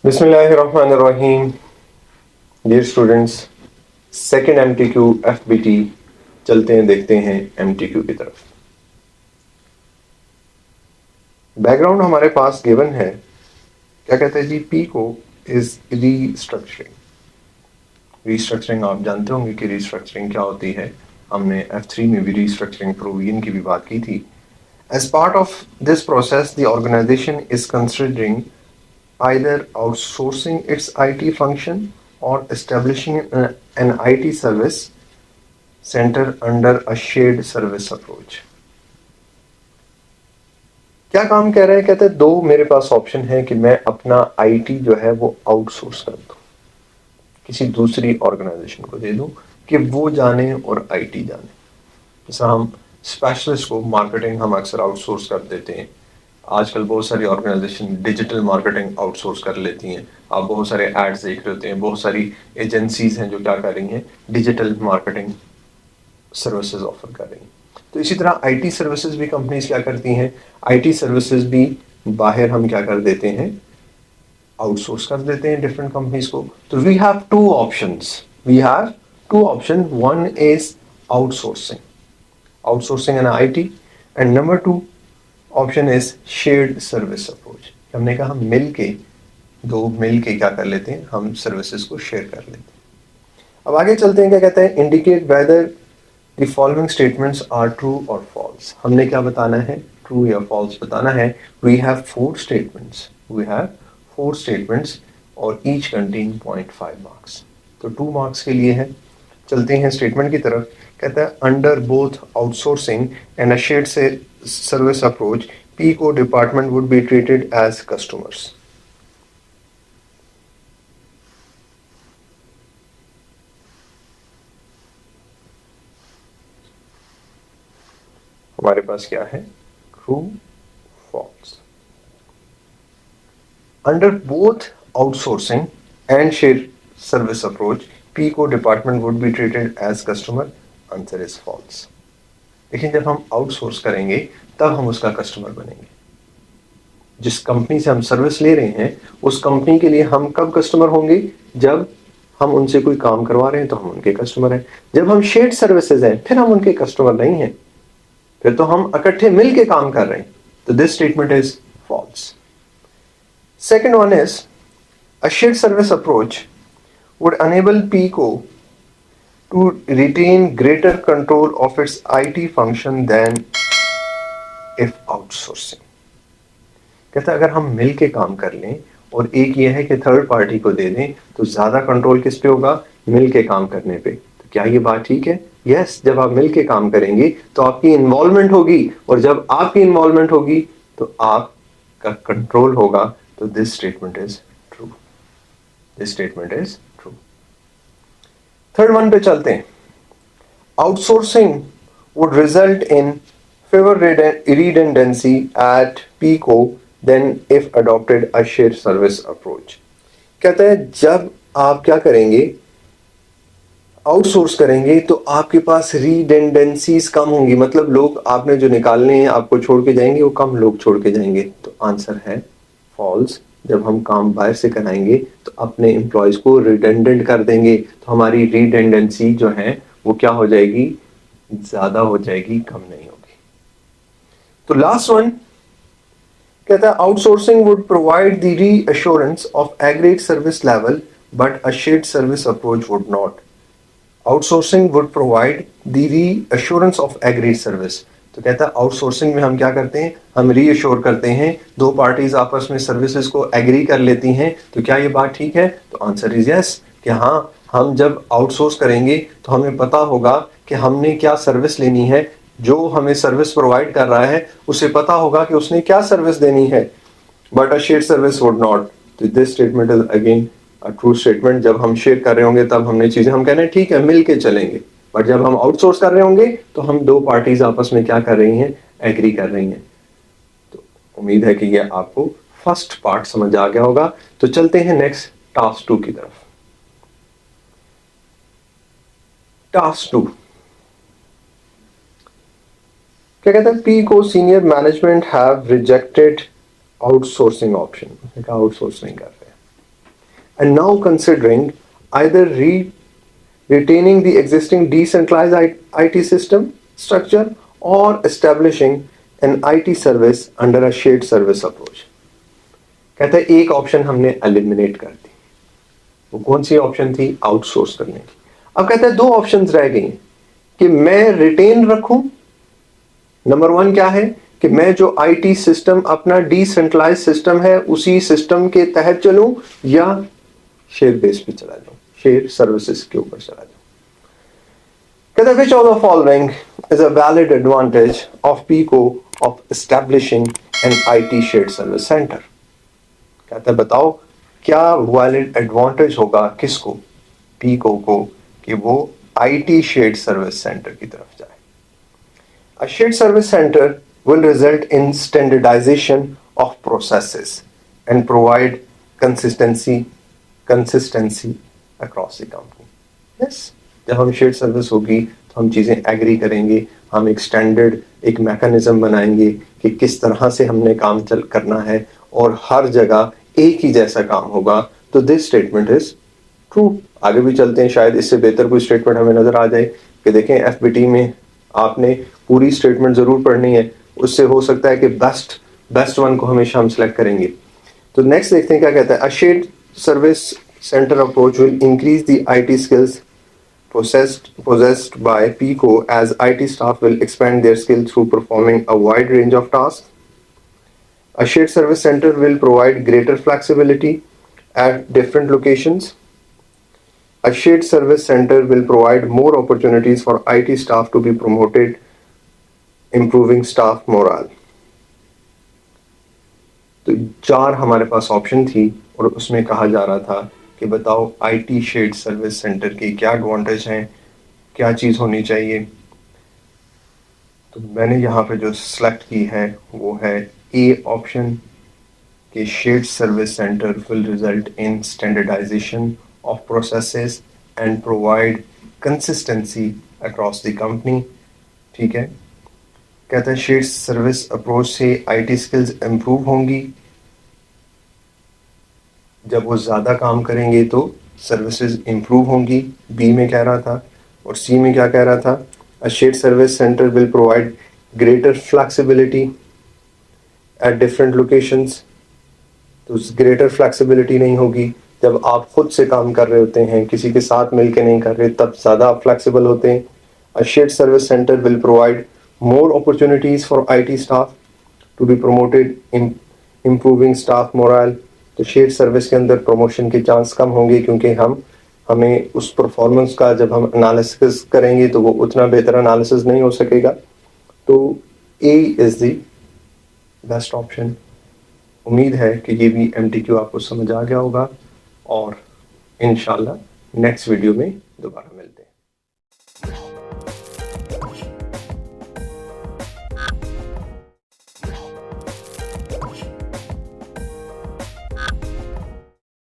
बिस्मिल्लाहिर्रहमानिर्रहीम। Dear students, second एमटीक्यू FBT चलते हैं, देखते हैं एमटीक्यू की तरफ। बैकग्राउंड हमारे पास गिवन है, क्या कहते हैं जी, पी को इज रीस्ट्रक्चरिंग आप जानते होंगे कि रीस्ट्रक्चरिंग क्या होती है। हमने F3 में भी रीस्ट्रक्चरिंग प्रोविजन की भी बात की थी। As part of this process the organisation is considering either outsourcing its IT function or establishing an IT service center under a shared service approach। क्या काम कह रहे हैं? कहते हैं दो मेरे पास ऑप्शन है कि मैं अपना आईटी जो है वो आउटसोर्स कर दूं, किसी दूसरी ऑर्गेनाइजेशन को दे दूं कि वो जाने और आईटी जाने। जैसा हम स्पेशलिस्ट को मार्केटिंग हम अक्सर आउटसोर्स कर देते हैं। आजकल बहुत सारी ऑर्गेनाइजेशन डिजिटल मार्केटिंग आउटसोर्स कर लेती हैं। आप बहुत सारे एड्स देख रहे होते हैं, बहुत सारी एजेंसीज हैं जो क्या कर रही हैं, डिजिटल मार्केटिंग सर्विसेज ऑफर कर रही हैं। तो इसी तरह आईटी सर्विसेज भी कंपनीज क्या करती हैं, आईटी सर्विसेज भी बाहर हम क्या कर देते हैं, आउटसोर्स कर देते हैं डिफरेंट कंपनीज को। तो we have two option, one is outsourcing an IT and number two option is shared service approach. हमने कहा हम मिल के क्या कर लेते हैं, हम सर्विसेज को शेयर कर लेते हैं। अब आगे चलते हैं, क्या कहते हैं, indicate whether the following statements are true और फॉल्स। हमने क्या बताना है, ट्रू या फॉल्स बताना है। वी हैव फोर स्टेटमेंट्स और ईच कंटेन 0.5 मार्क्स। तो 2 मार्क्स के लिए है। चलते हैं स्टेटमेंट की तरफ। कहता है under both outsourcing and a shared service approach PICO department would be treated as customers. हमारे पास क्या है, true false. Under both outsourcing and share service approach PICO department would be treated as customer. Answer is false. लेकिन जब हम outsource करेंगे तब हम उसका कस्टमर बनेंगे। जिस कंपनी से हम सर्विस ले रहे हैं उस कंपनी के लिए हम कब कस्टमर होंगे, जब हम उनसे कोई काम करवा रहे हैं तो हम उनके कस्टमर हैं। जब हम शेयर्ड सर्विसेज हैं फिर हम उनके कस्टमर नहीं हैं, फिर तो हम इकट्ठे मिल के काम कर रहे हैं। तो this statement is false. Second one is a shared service approach would enable PICO to retain greater control of its IT function than if outsourcing। कहता है अगर हम मिल के काम कर लें और एक ये है कि थर्ड पार्टी को दे दें तो ज्यादा कंट्रोल किस पे होगा, मिल के काम करने पे। तो क्या ये बात ठीक है? यस, जब आप मिल के काम करेंगे तो आपकी इन्वॉल्वमेंट होगी, और जब आपकी इन्वॉल्वमेंट होगी तो आपका कंट्रोल होगा। तो this statement is true. Third one पे चलते हैं। Outsourcing would result in fewer redundancy at PICO than if adopted a shared service approach। कहता है जब आप क्या करेंगे, आउटसोर्स करेंगे तो आपके पास रिडेंडेंसीज कम होंगी, मतलब लोग आपने जो निकालने हैं आपको छोड़ के जाएंगे, वो कम लोग छोड़ के जाएंगे। तो आंसर है फॉल्स। जब हम काम बाहर से कराएंगे तो अपने एम्प्लॉयज को रिडेंडेंट कर देंगे, तो हमारी रिडेंडेंसी जो है वो क्या हो जाएगी, ज्यादा हो जाएगी, कम नहीं होगी। तो लास्ट वन कहता है outsourcing would provide the reassurance of agreed service level but a shared service approach would not. Outsourcing would provide the reassurance of agreed service. तो कहता है आउटसोर्सिंग में हम क्या करते हैं, हम रीअश्योर करते हैं, दो पार्टीज आपस में सर्विसेज को एग्री कर लेती हैं। तो क्या ये बात ठीक है? तो आंसर इज यस, कि हाँ, हम जब आउटसोर्स करेंगे तो हमें पता होगा कि हमने क्या सर्विस लेनी है। जो हमें सर्विस प्रोवाइड कर रहा है उसे पता होगा कि उसने क्या सर्विस देनी है, but a sheer service would not. तो this statement is again a true statement. जब हम शेयर कर रहे होंगे तब हमने चीजें हम कह रहे हैं ठीक है मिल के चलेंगे, बट जब हम आउटसोर्स कर रहे होंगे तो हम दो पार्टीज आपस में क्या कर रही हैं, एग्री कर रही हैं। तो उम्मीद है कि ये आपको फर्स्ट पार्ट समझ आ गया होगा। तो चलते हैं नेक्स्ट टास्क 2 की तरफ। टास्क 2 क्या कहता है, पी को senior management have rejected outsourcing option. उसने कहा आउटसोर्स नहीं कर रहे। and now considering either retaining the existing decentralized IT system structure or establishing an IT service under a shared service approach. कहता है एक ऑप्शन हमने एलिमिनेट कर दी, वो कौन सी ऑप्शन थी? आउटसोर्स करने की। अब कहता है दो ऑप्शंस रह गई कि मैं रिटेन रखूं। नंबर वन क्या है कि मैं जो आईटी सिस्टम अपना डिसेंट्रलाइज सिस्टम है उसी सिस्टम के तहत चलूं या शेयर बेस पे चला जाऊं, शेयर सर्विसेज के ऊपर चला जाऊं। कहता है which of the following is a valid advantage of PICO of establishing an IT shared service center? कहता है बताओ क्या वैलिड एडवांटेज होगा किसको? पीको को, कि वो आईटी शेयर्ड सर्विस सेंटर की तरफ जाए। A shared service center will result in standardization of processes and provide consistency across the company. Yes, जब हम शेयर्ड सर्विस होगी तो हम चीजें एग्री करेंगे, हम एक स्टैंडर्ड एक मैकेनिज्म बनाएंगे कि किस तरह से हमने काम करना है और हर जगह एक ही जैसा काम होगा। तो दिस स्टेटमेंट इज ट्रू। आगे भी चलते हैं, शायद इससे बेहतर कोई स्टेटमेंट हमें नजर आ जाए कि देखें एफबीटी में आपने पूरी स्टेटमेंट जरूर पढ़नी है, उससे हो सकता है कि बेस्ट वन को हमेशा हम सेलेक्ट करेंगे। तो नेक्स्ट देखते हैं क्या कहता है। अ shared service centre approach will increase the IT skills possessed by PICO as IT staff will expand their skills through performing a wide range of tasks. A shared service center will provide greater flexibility at different locations. A shared service center will provide more opportunities for IT staff to be promoted, improving staff morale. तो 4 हमारे पास option थी और उसमें कहा जा रहा था कि बताओ आईटी शेयर्ड सर्विस सेंटर की क्या एडवांटेज हैं, क्या चीज़ होनी चाहिए। तो मैंने यहाँ पे जो सिलेक्ट की है वो है ए ऑप्शन कि shared service centre will result in standardisation of processes and provide consistency across the company. ठीक है, कहता है शेयर्ड सर्विस अप्रोच से आईटी स्किल्स इम्प्रूव होंगी, जब वो ज़्यादा काम करेंगे तो सर्विसेज इम्प्रूव होंगी, बी में कह रहा था। और सी में क्या कह रहा था? अ shared service centre will provide greater flexibility at different locations. तो ग्रेटर फ्लेक्सिबिलिटी नहीं होगी, जब आप खुद से काम कर रहे होते हैं, किसी के साथ मिलकर नहीं कर रहे, तब ज़्यादा आप फ्लेक्सिबल होते हैं। अ shared service centre will provide more opportunities for IT staff to be promoted in improving staff morale। तो शेयर्ड सर्विस के अंदर प्रमोशन के चांस कम होंगे क्योंकि हमें उस परफॉर्मेंस का जब हम एनालिसिस करेंगे तो वो उतना बेहतर एनालिसिस नहीं हो सकेगा। तो ए इज द बेस्ट ऑप्शन। उम्मीद है कि ये भी एमटीक्यू आपको समझ आ गया होगा और इंशाल्लाह नेक्स्ट वीडियो में दोबारा मिलते हैं।